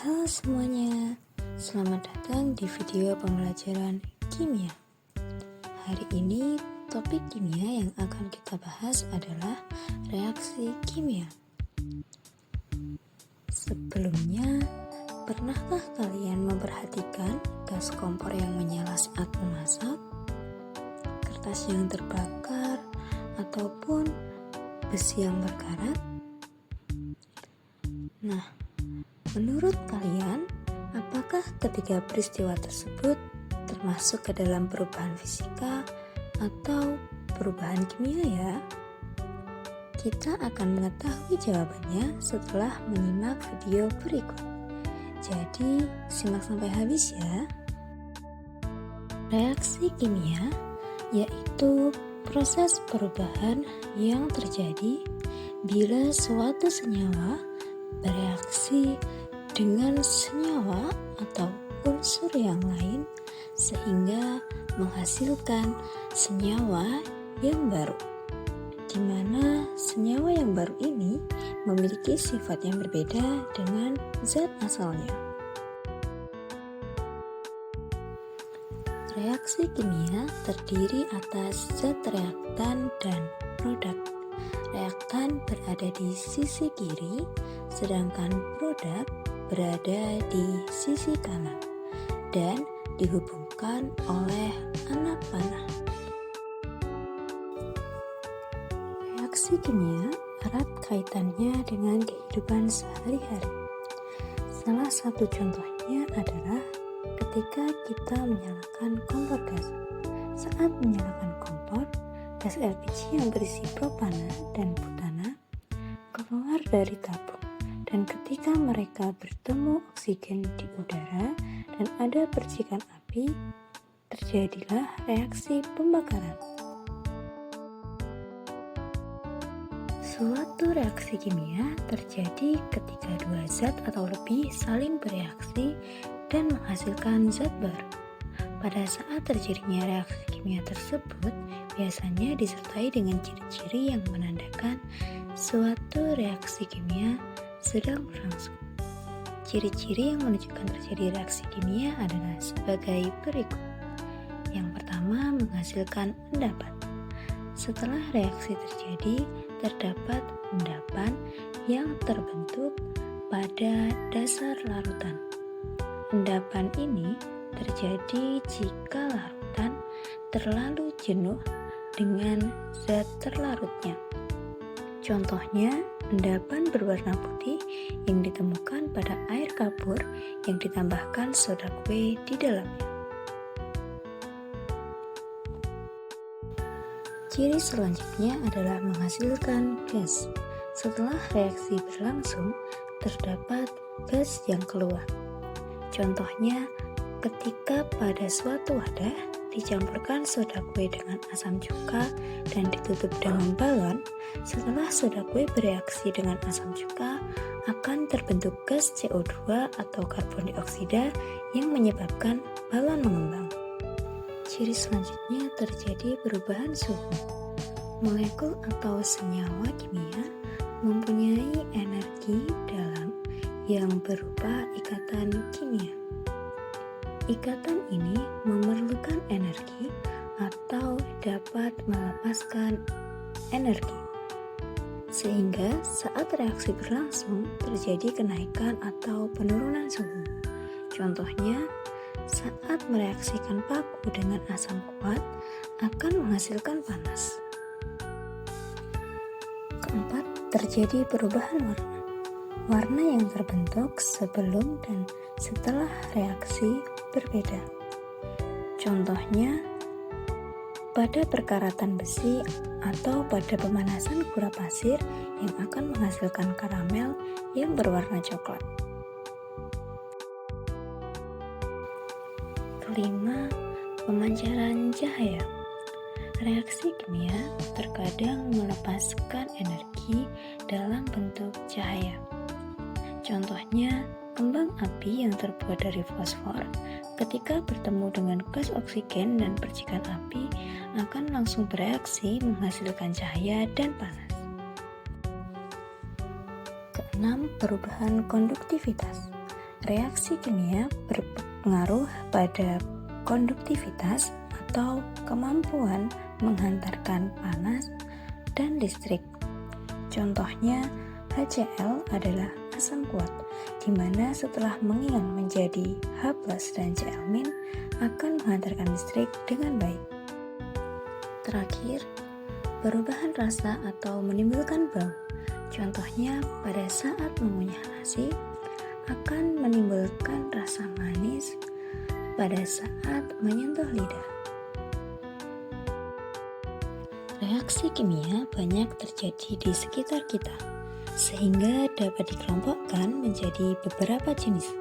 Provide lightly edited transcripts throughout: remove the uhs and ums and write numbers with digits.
Halo semuanya, selamat datang di video pembelajaran kimia. Hari ini topik kimia yang akan kita bahas adalah reaksi kimia. Sebelumnya, pernahkah kalian memperhatikan gas kompor yang menyala saat memasak, kertas yang terbakar, ataupun besi yang berkarat? Nah, menurut kalian, apakah ketiga peristiwa tersebut termasuk ke dalam perubahan fisika atau perubahan kimia ya? Kita akan mengetahui jawabannya setelah menyimak video berikut. Jadi, simak sampai habis ya. Reaksi kimia yaitu proses perubahan yang terjadi bila suatu senyawa bereaksi dengan senyawa atau unsur yang lain sehingga menghasilkan senyawa yang baru, di mana senyawa yang baru ini memiliki sifat yang berbeda dengan zat asalnya. Reaksi kimia terdiri atas zat reaktan dan produk. Reaktan berada di sisi kiri, sedangkan produk berada di sisi kanan dan dihubungkan oleh anak panah. Reaksi kimia erat kaitannya dengan kehidupan sehari-hari. Salah satu contohnya adalah ketika kita menyalakan kompor gas. Saat menyalakan kompor, gas LPG yang berisi propana dan butana keluar dari tabung. Dan ketika mereka bertemu oksigen di udara dan ada percikan api, terjadilah reaksi pembakaran. Suatu reaksi kimia terjadi ketika dua zat atau lebih saling bereaksi dan menghasilkan zat baru. Pada saat terjadinya reaksi kimia tersebut, biasanya disertai dengan ciri-ciri yang menandakan suatu reaksi kimia sedang berlangsung. Ciri-ciri yang menunjukkan terjadi reaksi kimia adalah sebagai berikut. Yang pertama, menghasilkan endapan. Setelah reaksi terjadi, terdapat endapan yang terbentuk pada dasar larutan. Endapan ini terjadi jika larutan terlalu jenuh dengan zat terlarutnya. Contohnya, endapan berwarna putih yang ditemukan pada air kapur yang ditambahkan soda kue di dalamnya. Ciri selanjutnya adalah menghasilkan gas. Setelah reaksi berlangsung, terdapat gas yang keluar. Contohnya, ketika pada suatu wadah dicampurkan soda kue dengan asam cuka dan ditutup dengan balon, setelah soda kue bereaksi dengan asam cuka, akan terbentuk gas CO2 atau karbon dioksida yang menyebabkan balon mengembang. Ciri selanjutnya terjadi perubahan suhu. Molekul atau senyawa kimia mempunyai energi dalam yang berupa ikatan kimia. Ikatan ini memerlukan energi atau dapat melepaskan energi, sehingga saat reaksi berlangsung terjadi kenaikan atau penurunan suhu. Contohnya, saat mereaksikan paku dengan asam kuat akan menghasilkan panas. Keempat, terjadi perubahan warna. Warna yang terbentuk sebelum dan setelah reaksi berbeda. Contohnya, pada perkaratan besi atau pada pemanasan gula pasir yang akan menghasilkan karamel yang berwarna coklat. Kelima, pemancaran cahaya. Reaksi kimia terkadang melepaskan energi dalam bentuk cahaya. Contohnya, kembang api yang terbuat dari fosfor ketika bertemu dengan gas oksigen dan percikan api akan langsung bereaksi menghasilkan cahaya dan panas. Keenam, perubahan konduktivitas. Reaksi kimia berpengaruh pada konduktivitas atau kemampuan menghantarkan panas dan listrik. Contohnya, HCl adalah asam kuat, di mana setelah mengion menjadi H+ dan Cl- akan menghantarkan listrik dengan baik. Terakhir, perubahan rasa atau menimbulkan bau. Contohnya, pada saat mengunyah nasi, akan menimbulkan rasa manis pada saat menyentuh lidah. Reaksi kimia banyak terjadi di sekitar kita, sehingga dapat dikelompokkan menjadi beberapa jenis.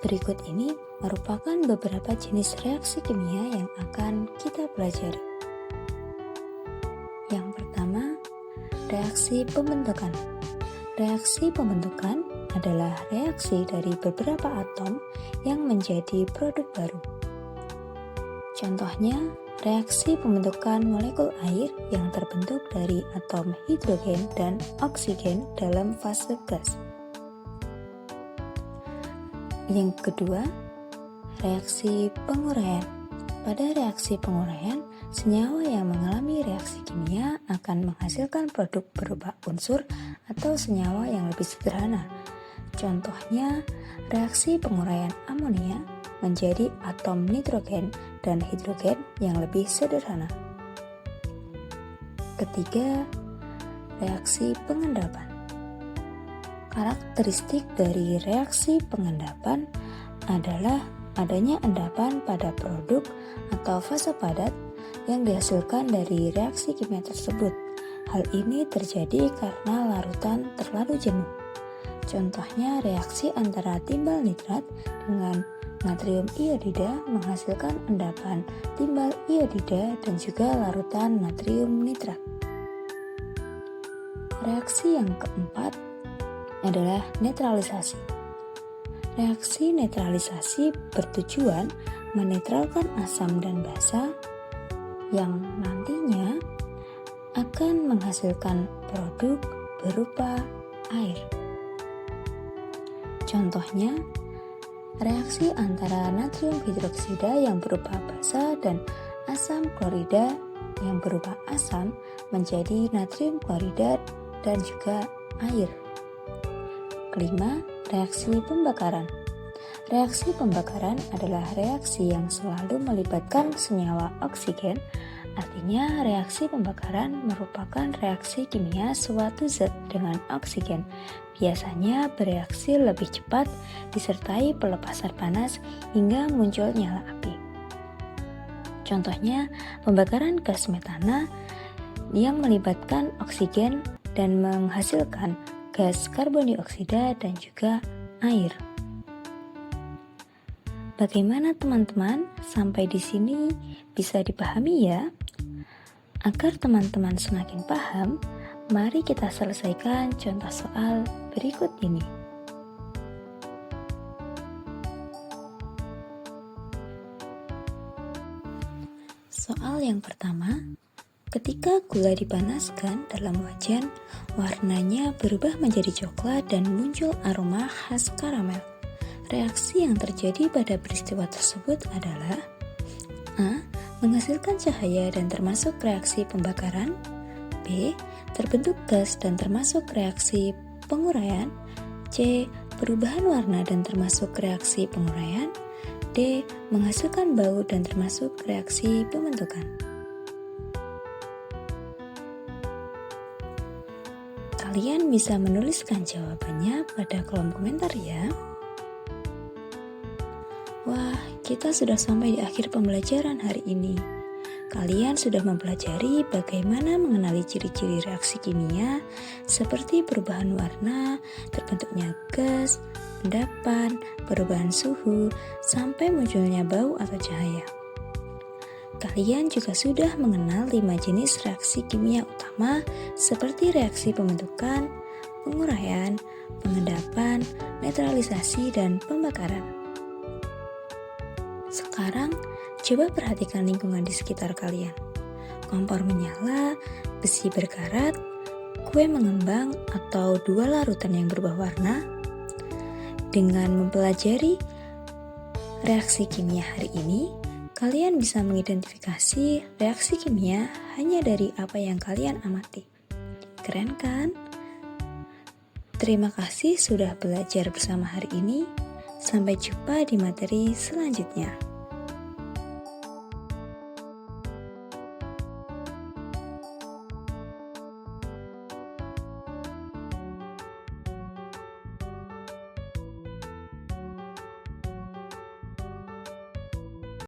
Berikut ini merupakan beberapa jenis reaksi kimia yang akan kita pelajari. Yang pertama, reaksi pembentukan. Reaksi pembentukan adalah reaksi dari beberapa atom yang menjadi produk baru. Contohnya, reaksi pembentukan molekul air yang terbentuk dari atom hidrogen dan oksigen dalam fase gas. Yang kedua, reaksi penguraian. Pada reaksi penguraian, senyawa yang mengalami reaksi kimia akan menghasilkan produk berupa unsur atau senyawa yang lebih sederhana. Contohnya, reaksi penguraian amonia menjadi atom nitrogen dan hidrogen yang lebih sederhana. Ketiga, reaksi pengendapan. Karakteristik dari reaksi pengendapan adalah adanya endapan pada produk atau fase padat yang dihasilkan dari reaksi kimia tersebut. Hal ini terjadi karena larutan terlalu jenuh. Contohnya, reaksi antara timbal nitrat dengan natrium iodida menghasilkan endapan timbal iodida dan juga larutan natrium nitrat. Reaksi yang keempat adalah netralisasi. Reaksi netralisasi bertujuan menetralkan asam dan basa yang nantinya akan menghasilkan produk berupa air. Contohnya, reaksi antara natrium hidroksida yang berupa basa dan asam klorida yang berupa asam menjadi natrium klorida dan juga air. Kelima, reaksi pembakaran. Reaksi pembakaran adalah reaksi yang selalu melibatkan senyawa oksigen. Artinya, reaksi pembakaran merupakan reaksi kimia suatu zat dengan oksigen. Biasanya bereaksi lebih cepat disertai pelepasan panas hingga muncul nyala api. Contohnya, pembakaran gas metana yang melibatkan oksigen dan menghasilkan gas karbon dioksida dan juga air. Bagaimana teman-teman? Sampai di sini bisa dipahami ya? Agar teman-teman semakin paham, mari kita selesaikan contoh soal berikut ini. Soal yang pertama, ketika gula dipanaskan dalam wajan, warnanya berubah menjadi coklat dan muncul aroma khas karamel. Reaksi yang terjadi pada peristiwa tersebut adalah A. Menghasilkan cahaya dan termasuk reaksi pembakaran. B. Terbentuk gas dan termasuk reaksi penguraian. C. Perubahan warna dan termasuk reaksi penguraian. D. Menghasilkan bau dan termasuk reaksi pembentukan. Kalian bisa menuliskan jawabannya pada kolom komentar ya. Wah, kita sudah sampai di akhir pembelajaran hari ini. Kalian sudah mempelajari bagaimana mengenali ciri-ciri reaksi kimia seperti perubahan warna, terbentuknya gas, endapan, perubahan suhu, sampai munculnya bau atau cahaya. Kalian juga sudah mengenal 5 jenis reaksi kimia utama seperti reaksi pembentukan, penguraian, pengendapan, netralisasi, dan pembakaran. Sekarang, coba perhatikan lingkungan di sekitar kalian. Kompor menyala, besi berkarat, kue mengembang, atau 2 larutan yang berubah warna. Dengan mempelajari reaksi kimia hari ini, kalian bisa mengidentifikasi reaksi kimia hanya dari apa yang kalian amati. Keren kan? Terima kasih sudah belajar bersama hari ini. Sampai jumpa di materi selanjutnya.